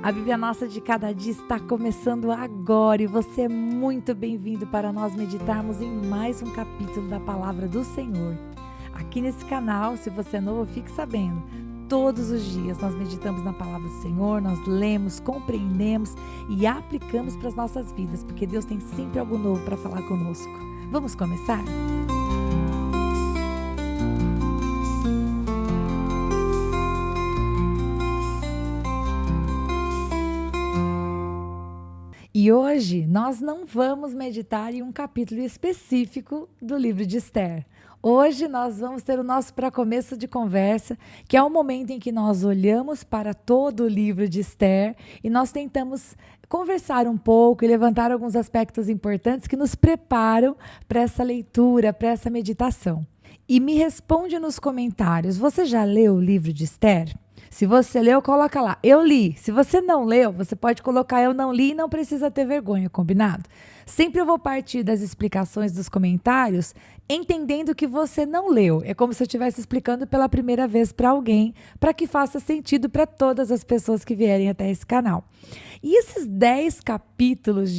A Bíblia Nossa de Cada Dia está começando agora e você é muito bem-vindo para nós meditarmos em mais um capítulo da Palavra do Senhor. Aqui nesse canal, se você é novo, fique sabendo, todos os dias nós meditamos na Palavra do Senhor, nós lemos, compreendemos e aplicamos para as nossas vidas, porque Deus tem sempre algo novo para falar conosco. Vamos começar? E hoje nós não vamos meditar em um capítulo específico do livro de Esther. Hoje nós vamos ter o nosso pré-começo de conversa, que é o momento em que nós olhamos para todo o livro de Esther e nós tentamos conversar um pouco e levantar alguns aspectos importantes que nos preparam para essa leitura, para essa meditação. E me responde nos comentários, você já leu o livro de Esther? Se você leu, coloca lá, eu li. Se você não leu, você pode colocar eu não li e não precisa ter vergonha, combinado? Sempre eu vou partir das explicações dos comentários, entendendo que você não leu. É como se eu estivesse explicando pela primeira vez para alguém, para que faça sentido para todas as pessoas que vierem até esse canal. E esses 10 capítulos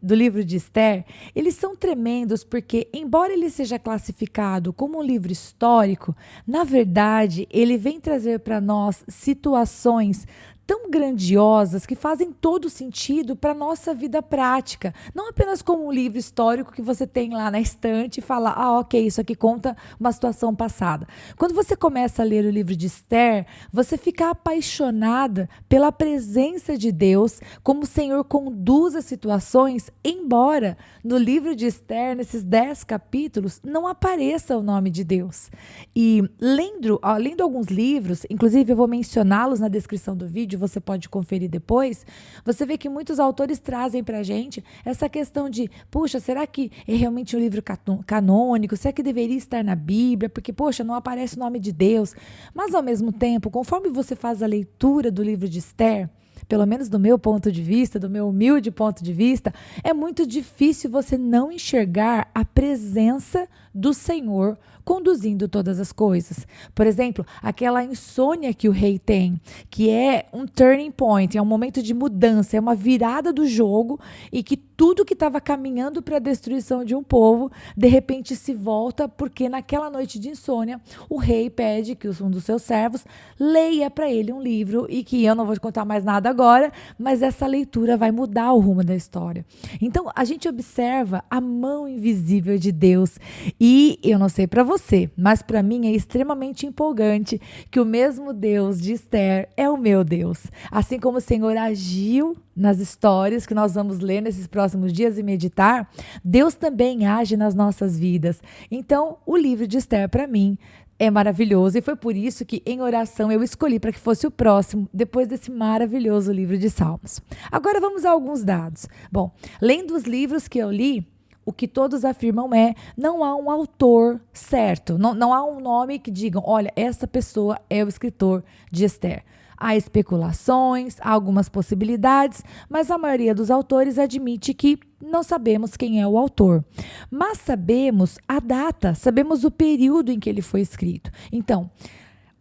do livro de Esther, eles são tremendos porque, embora ele seja classificado como um livro histórico, na verdade, ele vem trazer para nós situações tão grandiosas que fazem todo sentido para a nossa vida prática. Não apenas como um livro histórico que você tem lá na estante e fala, ok, isso aqui conta uma situação passada. Quando você começa a ler o livro de Esther, você fica apaixonada pela presença de Deus, como o Senhor conduz as situações, embora no livro de Esther, nesses 10 capítulos, não apareça o nome de Deus. E lendo alguns livros, inclusive eu vou mencioná-los na descrição do vídeo, você pode conferir depois, você vê que muitos autores trazem para a gente essa questão de, puxa, será que é realmente um livro canônico? Será que deveria estar na Bíblia? Porque, poxa, não aparece o nome de Deus. Mas, ao mesmo tempo, conforme você faz a leitura do livro de Esther, pelo menos do meu ponto de vista, do meu humilde ponto de vista, é muito difícil você não enxergar a presença do Senhor conduzindo todas as coisas. Por exemplo, aquela insônia que o rei tem, que é um turning point, é um momento de mudança, é uma virada do jogo e que tudo que estava caminhando para a destruição de um povo, de repente se volta porque naquela noite de insônia, o rei pede que um dos seus servos leia para ele um livro e que eu não vou te contar mais nada agora, mas essa leitura vai mudar o rumo da história. Então, a gente observa a mão invisível de Deus e eu não sei para você, mas para mim é extremamente empolgante que o mesmo Deus de Esther é o meu Deus. Assim como o Senhor agiu nas histórias que nós vamos ler nesses próximos dias e meditar, Deus também age nas nossas vidas. Então, o livro de Esther, para mim, é maravilhoso e foi por isso que, em oração, eu escolhi para que fosse o próximo, depois desse maravilhoso livro de Salmos. Agora vamos a alguns dados. Bom, lendo os livros que eu li, o que todos afirmam não há um autor certo, não há um nome que digam, olha, essa pessoa é o escritor de Esther. Há especulações, há algumas possibilidades, mas a maioria dos autores admite que não sabemos quem é o autor. Mas sabemos a data, sabemos o período em que ele foi escrito. Então,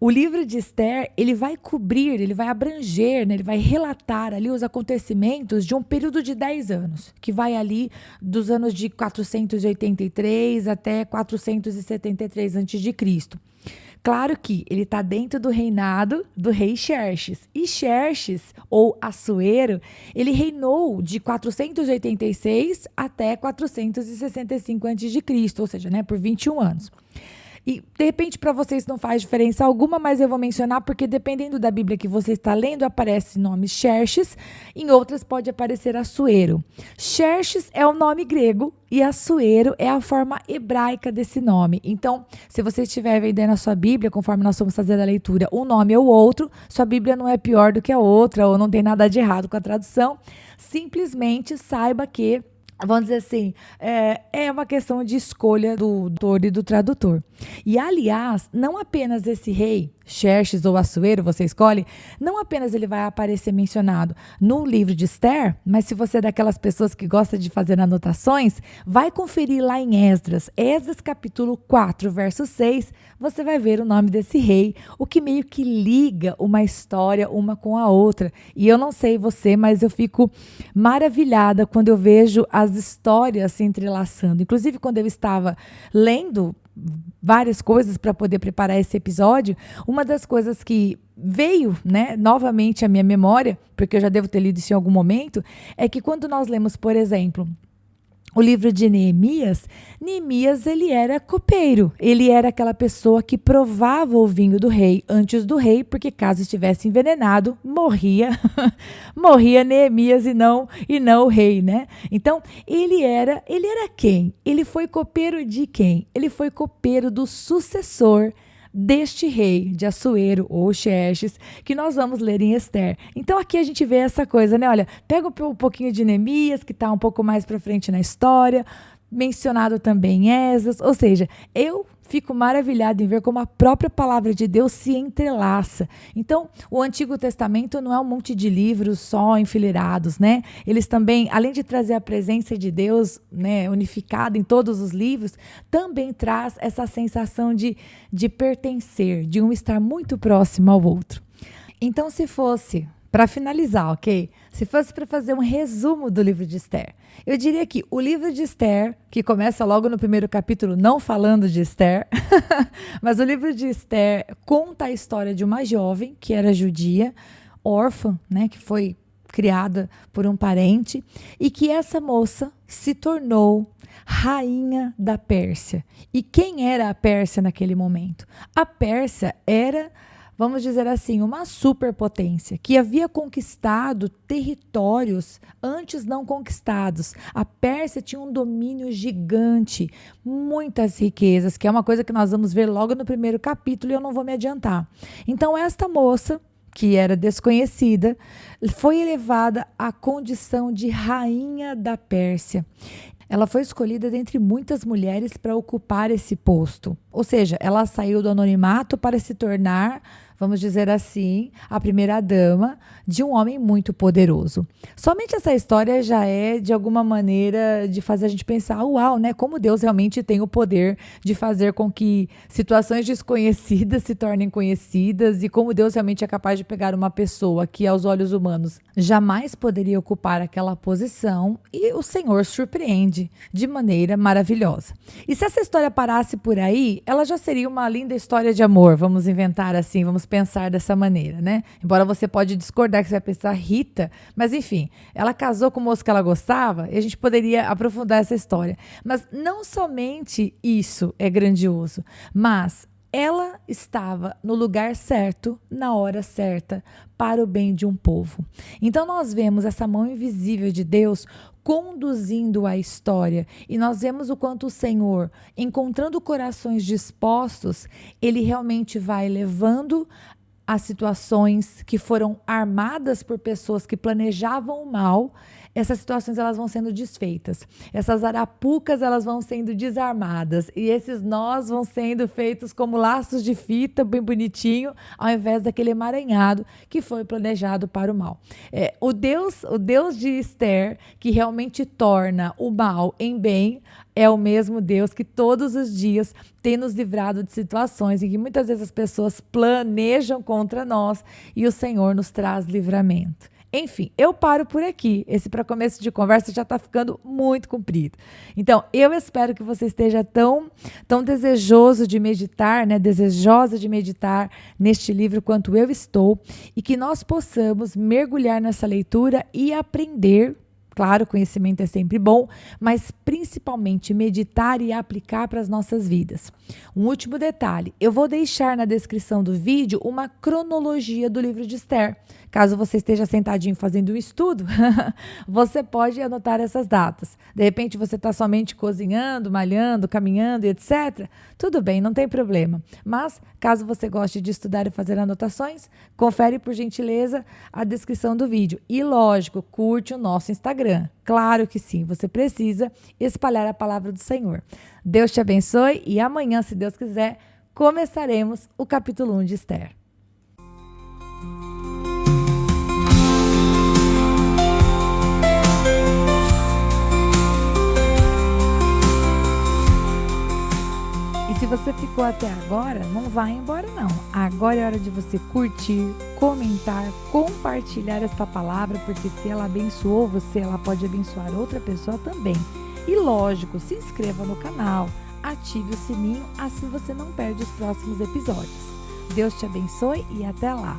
o livro de Esther, ele vai cobrir, ele vai abranger, né, ele vai relatar ali os acontecimentos de um período de 10 anos, que vai ali dos anos de 483 até 473 a.C. Claro que ele está dentro do reinado do rei Xerxes. E Xerxes, ou Assuero, ele reinou de 486 até 465 a.C., ou seja, né, por 21 anos. E, de repente, para vocês não faz diferença alguma, mas eu vou mencionar porque, dependendo da Bíblia que você está lendo, aparece o nome Xerxes, em outras pode aparecer Assuero. Xerxes é o nome grego e Assuero é a forma hebraica desse nome. Então, se você estiver vendo na sua Bíblia, conforme nós vamos fazer a leitura, um nome ou outro, sua Bíblia não é pior do que a outra, ou não tem nada de errado com a tradução, simplesmente saiba que, vamos dizer assim, é uma questão de escolha do autor e do tradutor. E, aliás, não apenas esse rei, Xerxes ou Assuero, você escolhe, não apenas ele vai aparecer mencionado no livro de Esther, mas se você é daquelas pessoas que gosta de fazer anotações, vai conferir lá em Esdras. Esdras capítulo 4, verso 6, você vai ver o nome desse rei, o que meio que liga uma história uma com a outra. E eu não sei você, mas eu fico maravilhada quando eu vejo as histórias se entrelaçando. Inclusive, quando eu estava lendo várias coisas para poder preparar esse episódio, uma das coisas que veio, né, novamente à minha memória, porque eu já devo ter lido isso em algum momento, é que quando nós lemos, por exemplo, o livro de Neemias, Neemias ele era copeiro, ele era aquela pessoa que provava o vinho do rei antes do rei, porque caso estivesse envenenado, morria, morria Neemias e não o rei, né? Então, ele era quem? Ele foi copeiro de quem? Ele foi copeiro do sucessor deste rei de Assuero ou Xerxes, que nós vamos ler em Esther. Então aqui a gente vê essa coisa, né? Olha, pega um pouquinho de Neemias, que está um pouco mais para frente na história, mencionado também em Esdras, ou seja, eu fico maravilhado em ver como a própria palavra de Deus se entrelaça. Então, o Antigo Testamento não é um monte de livros só enfileirados, né? Eles também, além de trazer a presença de Deus, né, unificada em todos os livros, também traz essa sensação de pertencer, de um estar muito próximo ao outro. Então, se fosse para finalizar, ok? Se fosse para fazer um resumo do livro de Esther, eu diria que o livro de Esther, que começa logo no primeiro capítulo, não falando de Esther, mas o livro de Esther conta a história de uma jovem que era judia, órfã, né, que foi criada por um parente, e que essa moça se tornou rainha da Pérsia. E quem era a Pérsia naquele momento? A Pérsia era, vamos dizer assim, uma superpotência que havia conquistado territórios antes não conquistados. A Pérsia tinha um domínio gigante, muitas riquezas, que é uma coisa que nós vamos ver logo no primeiro capítulo e eu não vou me adiantar. Então, esta moça, que era desconhecida, foi elevada à condição de rainha da Pérsia. Ela foi escolhida dentre muitas mulheres para ocupar esse posto. Ou seja, ela saiu do anonimato para se tornar, vamos dizer assim, a primeira-dama de um homem muito poderoso. Somente essa história já é, de alguma maneira, de fazer a gente pensar, uau, né? Como Deus realmente tem o poder de fazer com que situações desconhecidas se tornem conhecidas e como Deus realmente é capaz de pegar uma pessoa que, aos olhos humanos, jamais poderia ocupar aquela posição e o Senhor surpreende de maneira maravilhosa. E se essa história parasse por aí, ela já seria uma linda história de amor, vamos inventar assim, vamos pensar dessa maneira, né? Embora você pode discordar que você vai pensar Rita, mas enfim, ela casou com o moço que ela gostava e a gente poderia aprofundar essa história. Mas não somente isso é grandioso, mas ela estava no lugar certo, na hora certa, para o bem de um povo. Então nós vemos essa mão invisível de Deus conduzindo a história e nós vemos o quanto o Senhor, encontrando corações dispostos, ele realmente vai levando as situações que foram armadas por pessoas que planejavam o mal. Essas situações elas vão sendo desfeitas, essas arapucas elas vão sendo desarmadas e esses nós vão sendo feitos como laços de fita bem bonitinho, ao invés daquele emaranhado que foi planejado para o mal. O Deus de Esther, que realmente torna o mal em bem, é o mesmo Deus que todos os dias tem nos livrado de situações em que muitas vezes as pessoas planejam contra nós e o Senhor nos traz livramento. Enfim, eu paro por aqui. Esse para começo de conversa já está ficando muito comprido. Então, eu espero que você esteja tão desejoso de meditar, né? Desejosa de meditar neste livro quanto eu estou e que nós possamos mergulhar nessa leitura e aprender. Claro, conhecimento é sempre bom, mas principalmente meditar e aplicar para as nossas vidas. Um último detalhe, eu vou deixar na descrição do vídeo uma cronologia do livro de Esther. Caso você esteja sentadinho fazendo um estudo, você pode anotar essas datas. De repente você está somente cozinhando, malhando, caminhando, etc. Tudo bem, não tem problema. Mas, caso você goste de estudar e fazer anotações, confere por gentileza a descrição do vídeo. E lógico, curte o nosso Instagram. Claro que sim, você precisa espalhar a palavra do Senhor. Deus te abençoe e amanhã, se Deus quiser, começaremos o capítulo 1 de Esther. E se você ficou até agora, não vai embora não. Agora é hora de você curtir, comentar, compartilhar esta palavra, porque se ela abençoou você, ela pode abençoar outra pessoa também. E lógico, se inscreva no canal, ative o sininho, assim você não perde os próximos episódios. Deus te abençoe e até lá!